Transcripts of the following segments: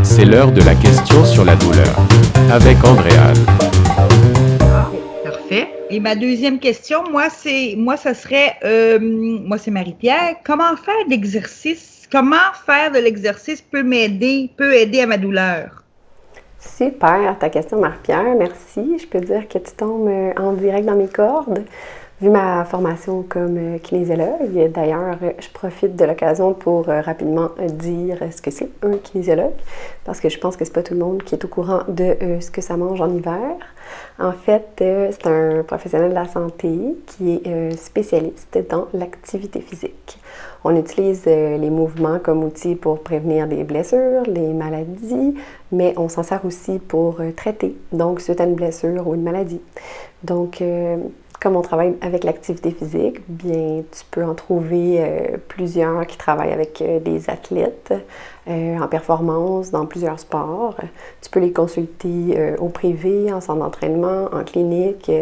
C'est l'heure de la question sur la douleur. Avec Andréane. Parfait. Et ma deuxième question, moi, c'est Marie-Pierre. Comment faire de l'exercice peut aider à ma douleur? Super, ta question, Marie-Pierre, merci. Je peux dire que tu tombes en direct dans mes cordes. Vu ma formation comme kinésiologue, d'ailleurs, je profite de l'occasion pour rapidement dire ce que c'est un kinésiologue, parce que je pense que c'est pas tout le monde qui est au courant de ce que ça mange en hiver. En fait, c'est un professionnel de la santé qui est spécialiste dans l'activité physique. On utilise les mouvements comme outil pour prévenir des blessures, les maladies, mais on s'en sert aussi pour traiter, donc suite à une blessure ou une maladie. Donc, comme on travaille avec l'activité physique, bien, tu peux en trouver plusieurs qui travaillent avec des athlètes en performance dans plusieurs sports. Tu peux les consulter au privé, en centre d'entraînement, en clinique,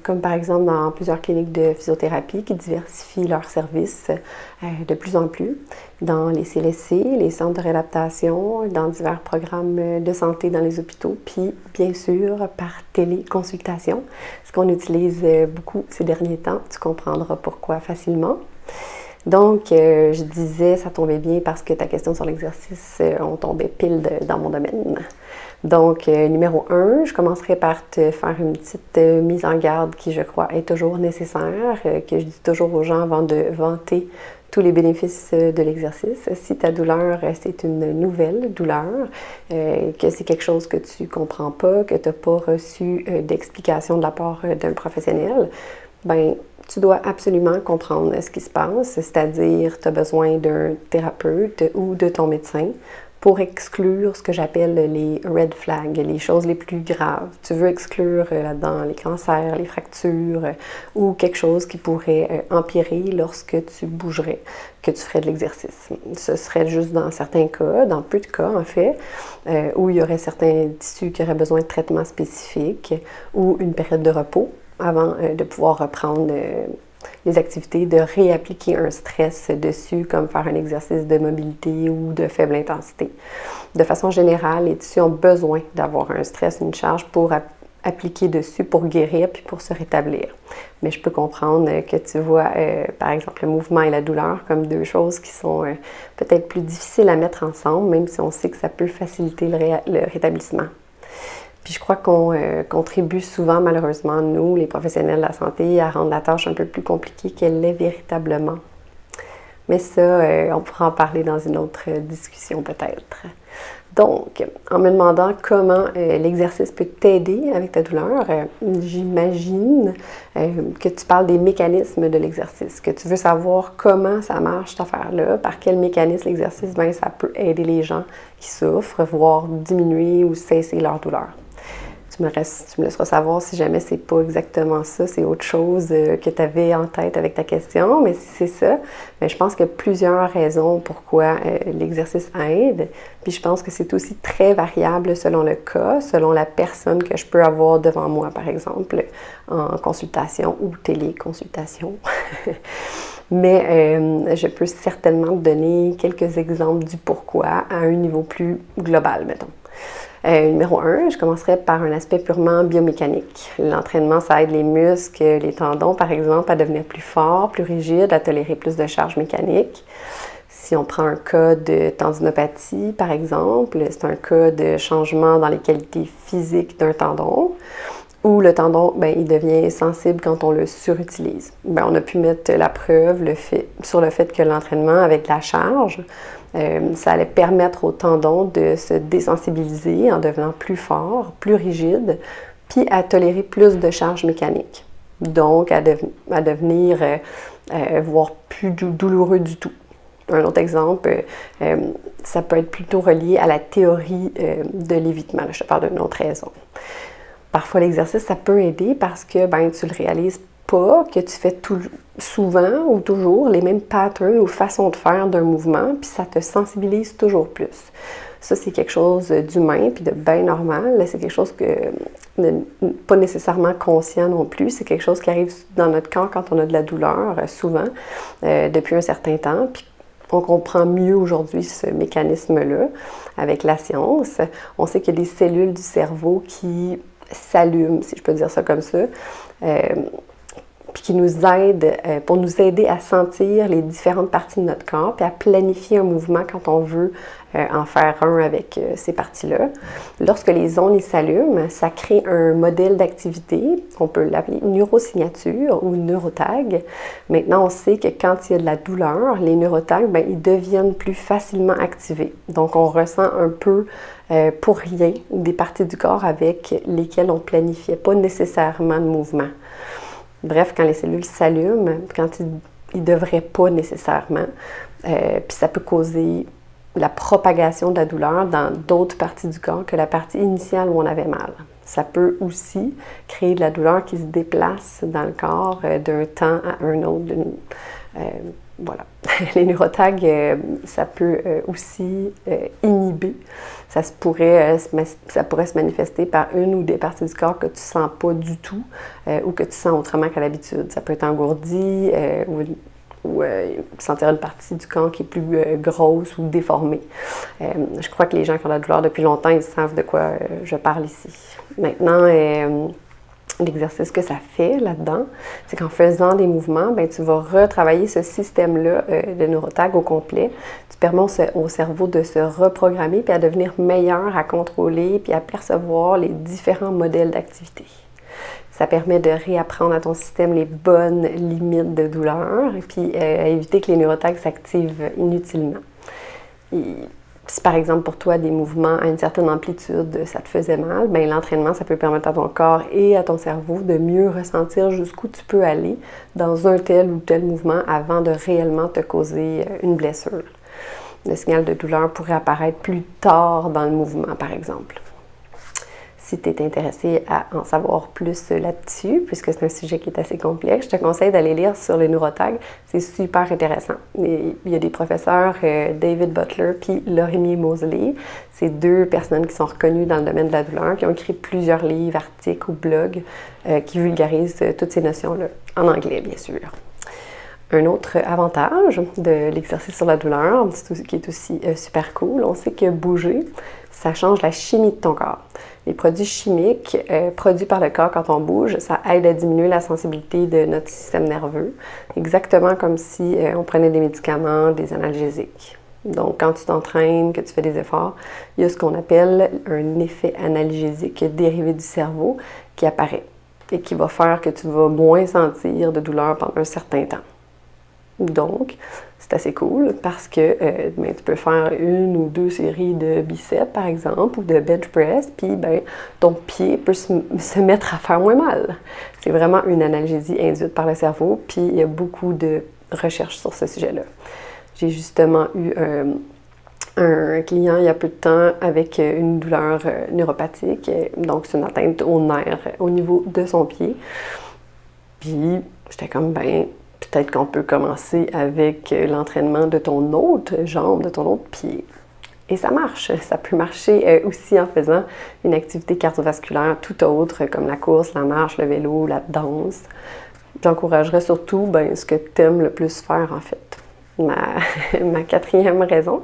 comme par exemple dans plusieurs cliniques de physiothérapie qui diversifient leurs services de plus en plus, dans les CLSC, les centres de réadaptation, dans divers programmes de santé dans les hôpitaux, puis bien sûr par téléconsultation, ce qu'on utilise beaucoup ces derniers temps. Tu comprendras pourquoi facilement. Donc, je disais, ça tombait bien parce que ta question sur l'exercice, on tombait pile dans mon domaine. Donc, numéro 1, je commencerai par te faire une petite mise en garde qui, je crois, est toujours nécessaire, que je dis toujours aux gens avant de vanter tous les bénéfices de l'exercice. Si ta douleur, c'est une nouvelle douleur, que c'est quelque chose que tu comprends pas, que tu n'as pas reçu d'explication de la part d'un professionnel, ben tu dois absolument comprendre ce qui se passe, c'est-à-dire tu as besoin d'un thérapeute ou de ton médecin pour exclure ce que j'appelle les red flags, les choses les plus graves. Tu veux exclure là-dedans les cancers, les fractures ou quelque chose qui pourrait empirer lorsque tu bougerais, que tu ferais de l'exercice. Ce serait juste dans certains cas, dans peu de cas en fait, où il y aurait certains tissus qui auraient besoin de traitements spécifiques ou une période de repos avant de pouvoir reprendre les activités, de réappliquer un stress dessus, comme faire un exercice de mobilité ou de faible intensité. De façon générale, les tissus ont besoin d'avoir un stress, une charge pour appliquer dessus, pour guérir puis pour se rétablir. Mais je peux comprendre que tu vois, par exemple, le mouvement et la douleur comme deux choses qui sont peut-être plus difficiles à mettre ensemble, même si on sait que ça peut faciliter le rétablissement. Puis je crois qu'on contribue souvent, malheureusement, nous, les professionnels de la santé, à rendre la tâche un peu plus compliquée qu'elle l'est véritablement. Mais ça, on pourra en parler dans une autre discussion peut-être. Donc, en me demandant comment l'exercice peut t'aider avec ta douleur, j'imagine que tu parles des mécanismes de l'exercice, que tu veux savoir comment ça marche cette affaire-là, par quel mécanisme l'exercice, bien, ça peut aider les gens qui souffrent, voire diminuer ou cesser leur douleur. Tu me laisseras savoir si jamais c'est pas exactement ça, c'est autre chose que tu avais en tête avec ta question, mais si c'est ça, bien, je pense qu'il y a plusieurs raisons pourquoi l'exercice aide, puis je pense que c'est aussi très variable selon le cas, selon la personne que je peux avoir devant moi, par exemple, en consultation ou téléconsultation. Mais je peux certainement te donner quelques exemples du pourquoi à un niveau plus global, mettons. Numéro 1, je commencerai par un aspect purement biomécanique. L'entraînement, ça aide les muscles, les tendons, par exemple, à devenir plus forts, plus rigides, à tolérer plus de charges mécaniques. Si on prend un cas de tendinopathie, par exemple, c'est un cas de changement dans les qualités physiques d'un tendon, où le tendon, ben, il devient sensible quand on le surutilise. Ben, on a pu mettre la preuve sur le fait que l'entraînement avec la charge, ça allait permettre au tendon de se désensibiliser en devenant plus fort, plus rigide, puis à tolérer plus de charges mécaniques. Donc, à devenir, voire plus douloureux du tout. Un autre exemple, ça peut être plutôt relié à la théorie de l'évitement. Là, je te parle d'une autre raison. Parfois, l'exercice, ça peut aider parce que ben, tu le réalises pas, que tu fais souvent ou toujours les mêmes patterns ou façons de faire d'un mouvement, puis ça te sensibilise toujours plus. Ça, c'est quelque chose d'humain puis de bien normal. C'est quelque chose pas nécessairement conscient non plus. C'est quelque chose qui arrive dans notre corps quand on a de la douleur, souvent, depuis un certain temps. Puis On comprend mieux aujourd'hui ce mécanisme-là avec la science. On sait qu'il y a des cellules du cerveau qui s'allument, si je peux dire ça comme ça, puis qui nous aident, pour nous aider à sentir les différentes parties de notre corps, puis à planifier un mouvement quand on veut en faire un avec ces parties-là. Lorsque les ondes s'allument, ça crée un modèle d'activité, on peut l'appeler neurosignature ou neurotag. Maintenant, on sait que quand il y a de la douleur, les neurotags, ben, ils deviennent plus facilement activés. Donc, on ressent un peu pour rien des parties du corps avec lesquelles on ne planifiait pas nécessairement de mouvement. Bref, quand les cellules s'allument, quand ils ne devraient pas nécessairement, puis ça peut causer la propagation de la douleur dans d'autres parties du corps que la partie initiale où on avait mal. Ça peut aussi créer de la douleur qui se déplace dans le corps d'un temps à un autre. Voilà. Les neurotags, ça peut aussi inhiber. Ça pourrait se manifester par une ou des parties du corps que tu ne sens pas du tout ou que tu sens autrement qu'à l'habitude. Ça peut être engourdi ou sentir une partie du corps qui est plus grosse ou déformée. Je crois que les gens qui ont la douleur depuis longtemps, ils savent de quoi je parle ici. Maintenant, l'exercice que ça fait là-dedans, c'est qu'en faisant des mouvements, ben, tu vas retravailler ce système-là de neurotag au complet. Tu permets au cerveau de se reprogrammer puis à devenir meilleur à contrôler puis à percevoir les différents modèles d'activité. Ça permet de réapprendre à ton système les bonnes limites de douleur et puis à éviter que les neurotags s'activent inutilement. Si par exemple pour toi des mouvements à une certaine amplitude, ça te faisait mal, bien l'entraînement, ça peut permettre à ton corps et à ton cerveau de mieux ressentir jusqu'où tu peux aller dans un tel ou tel mouvement avant de réellement te causer une blessure. Le signal de douleur pourrait apparaître plus tard dans le mouvement, par exemple. Si tu es intéressé à en savoir plus là-dessus, puisque c'est un sujet qui est assez complexe, je te conseille d'aller lire sur les neurotags. C'est super intéressant. Il y a des professeurs, David Butler puis Lorimier Moseley. C'est deux personnes qui sont reconnues dans le domaine de la douleur, qui ont écrit plusieurs livres, articles ou blogs qui vulgarisent toutes ces notions-là, en anglais bien sûr. Un autre avantage de l'exercice sur la douleur, qui est aussi super cool, on sait que bouger, ça change la chimie de ton corps. Les produits chimiques produits par le corps quand on bouge, ça aide à diminuer la sensibilité de notre système nerveux, exactement comme si on prenait des médicaments, des analgésiques. Donc, quand tu t'entraînes, que tu fais des efforts, il y a ce qu'on appelle un effet analgésique dérivé du cerveau qui apparaît et qui va faire que tu vas moins sentir de douleur pendant un certain temps. Donc, c'est assez cool parce que tu peux faire une ou deux séries de biceps, par exemple, ou de bench press, puis ton pied peut se mettre à faire moins mal. C'est vraiment une analgésie induite par le cerveau, puis il y a beaucoup de recherches sur ce sujet-là. J'ai justement eu un client il y a peu de temps avec une douleur neuropathique, donc c'est une atteinte au nerf au niveau de son pied. Puis, j'étais comme, peut-être qu'on peut commencer avec l'entraînement de ton autre jambe, de ton autre pied. Et ça marche. Ça peut marcher aussi en faisant une activité cardiovasculaire tout autre, comme la course, la marche, le vélo, la danse. J'encouragerais surtout ce que tu aimes le plus faire, en fait. Ma quatrième raison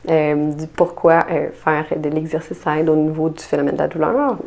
du pourquoi faire de l'exercice aide au niveau du phénomène de la douleur,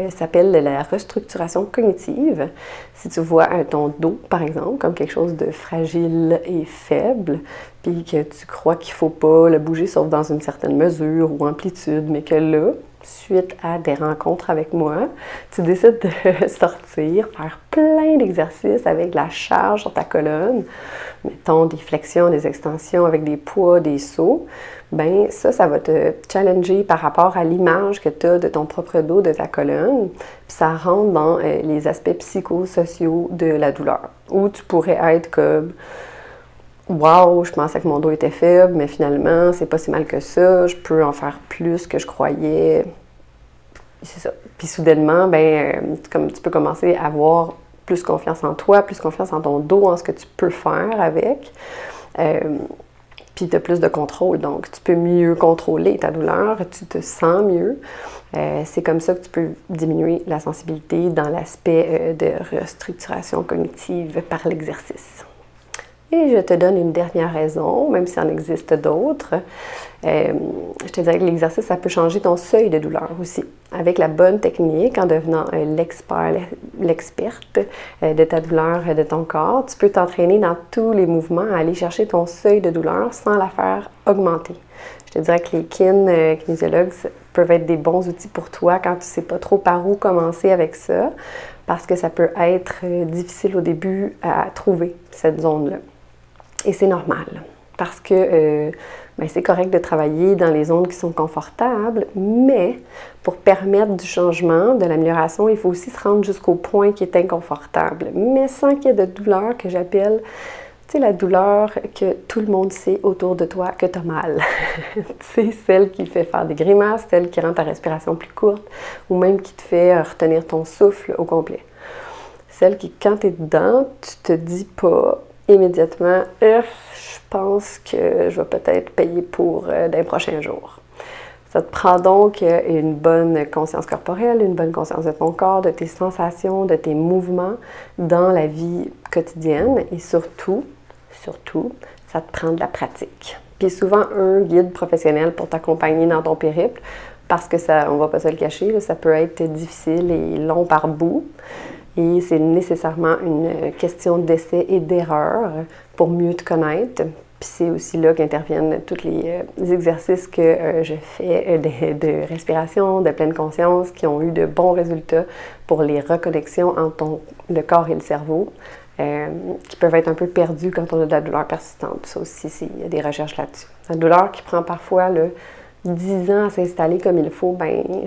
s'appelle la restructuration cognitive. Si tu vois ton dos, par exemple, comme quelque chose de fragile et faible, puis que tu crois qu'il ne faut pas le bouger sauf dans une certaine mesure ou amplitude, mais que là, suite à des rencontres avec moi, tu décides de sortir, faire plein d'exercices avec de la charge sur ta colonne, mettons des flexions, des extensions avec des poids, des sauts, ça va te challenger par rapport à l'image que tu as de ton propre dos, de ta colonne, puis ça rentre dans les aspects psychosociaux de la douleur, où tu pourrais être comme « Wow, je pensais que mon dos était faible, mais finalement, c'est pas si mal que ça, je peux en faire plus que je croyais. » C'est ça. Puis soudainement, tu peux commencer à avoir plus confiance en toi, plus confiance en ton dos, en ce que tu peux faire avec. Puis tu as plus de contrôle, donc tu peux mieux contrôler ta douleur, tu te sens mieux. C'est comme ça que tu peux diminuer la sensibilité dans l'aspect de restructuration cognitive par l'exercice. Et je te donne une dernière raison, même s'il en existe d'autres. Je te dirais que l'exercice, ça peut changer ton seuil de douleur aussi. Avec la bonne technique, en devenant l'experte de ta douleur, de ton corps, tu peux t'entraîner dans tous les mouvements à aller chercher ton seuil de douleur sans la faire augmenter. Je te dirais que les kinésiologues peuvent être des bons outils pour toi quand tu ne sais pas trop par où commencer avec ça, parce que ça peut être difficile au début à trouver cette zone-là. Et c'est normal, parce que c'est correct de travailler dans les zones qui sont confortables, mais pour permettre du changement, de l'amélioration, il faut aussi se rendre jusqu'au point qui est inconfortable, mais sans qu'il y ait de douleur que j'appelle, tu sais, la douleur que tout le monde sait autour de toi que tu as mal. C'est celle qui fait faire des grimaces, celle qui rend ta respiration plus courte, ou même qui te fait retenir ton souffle au complet. Celle qui, quand tu es dedans, tu te dis pas immédiatement « je pense que je vais peut-être payer pour d'un prochain jour ». Ça te prend donc une bonne conscience corporelle, une bonne conscience de ton corps, de tes sensations, de tes mouvements dans la vie quotidienne et surtout, ça te prend de la pratique. Puis souvent, un guide professionnel pour t'accompagner dans ton périple, parce que ça, on va pas se le cacher, ça peut être difficile et long par bout. Et c'est nécessairement une question d'essai et d'erreur pour mieux te connaître. Puis c'est aussi là qu'interviennent tous les exercices que je fais de respiration, de pleine conscience, qui ont eu de bons résultats pour les reconnexions entre le corps et le cerveau, qui peuvent être un peu perdus quand on a de la douleur persistante. Ça aussi, il y a des recherches là-dessus. La douleur qui prend parfois 10 ans à s'installer comme il faut,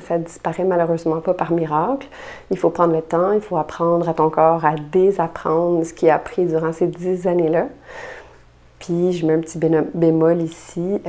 ça disparaît malheureusement pas par miracle. Il faut prendre le temps, il faut apprendre à ton corps à désapprendre ce qu'il a appris durant ces 10 années-là. Puis, je mets un petit bémol ici,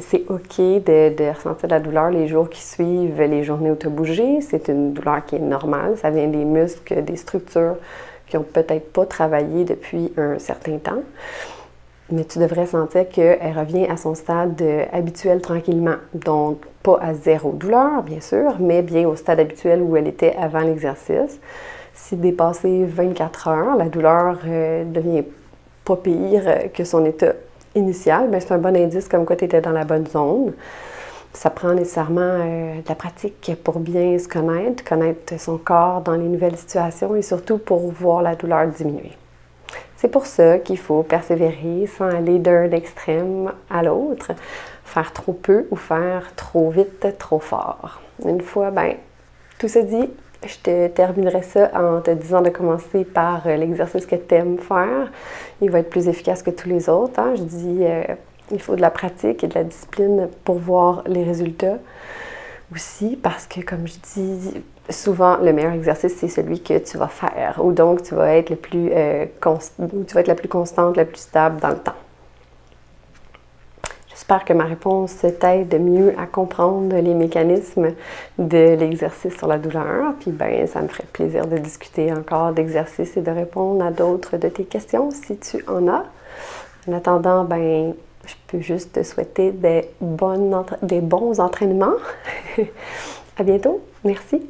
c'est OK de ressentir de la douleur les jours qui suivent les journées où tu as bougé. C'est une douleur qui est normale, ça vient des muscles, des structures qui n'ont peut-être pas travaillé depuis un certain temps. Mais tu devrais sentir qu'elle revient à son stade habituel tranquillement. Donc, pas à zéro douleur, bien sûr, mais bien au stade habituel où elle était avant l'exercice. Si dépassé 24 heures, la douleur devient pas pire que son état initial, c'est un bon indice comme quoi tu étais dans la bonne zone. Ça prend nécessairement de la pratique pour bien se connaître son corps dans les nouvelles situations et surtout pour voir la douleur diminuer. C'est pour ça qu'il faut persévérer sans aller d'un extrême à l'autre, faire trop peu ou faire trop vite, trop fort. Une fois, tout ça dit, je te terminerai ça en te disant de commencer par l'exercice que tu aimes faire. Il va être plus efficace que tous les autres. Hein? Je dis, il faut de la pratique et de la discipline pour voir les résultats aussi, parce que, comme je dis, souvent, le meilleur exercice, c'est celui que tu vas faire, ou donc tu vas être la plus constante, la plus stable dans le temps. J'espère que ma réponse t'aide mieux à comprendre les mécanismes de l'exercice sur la douleur. Puis ça me ferait plaisir de discuter encore d'exercices et de répondre à d'autres de tes questions si tu en as. En attendant, je peux juste te souhaiter des bons entraînements. À bientôt. Merci.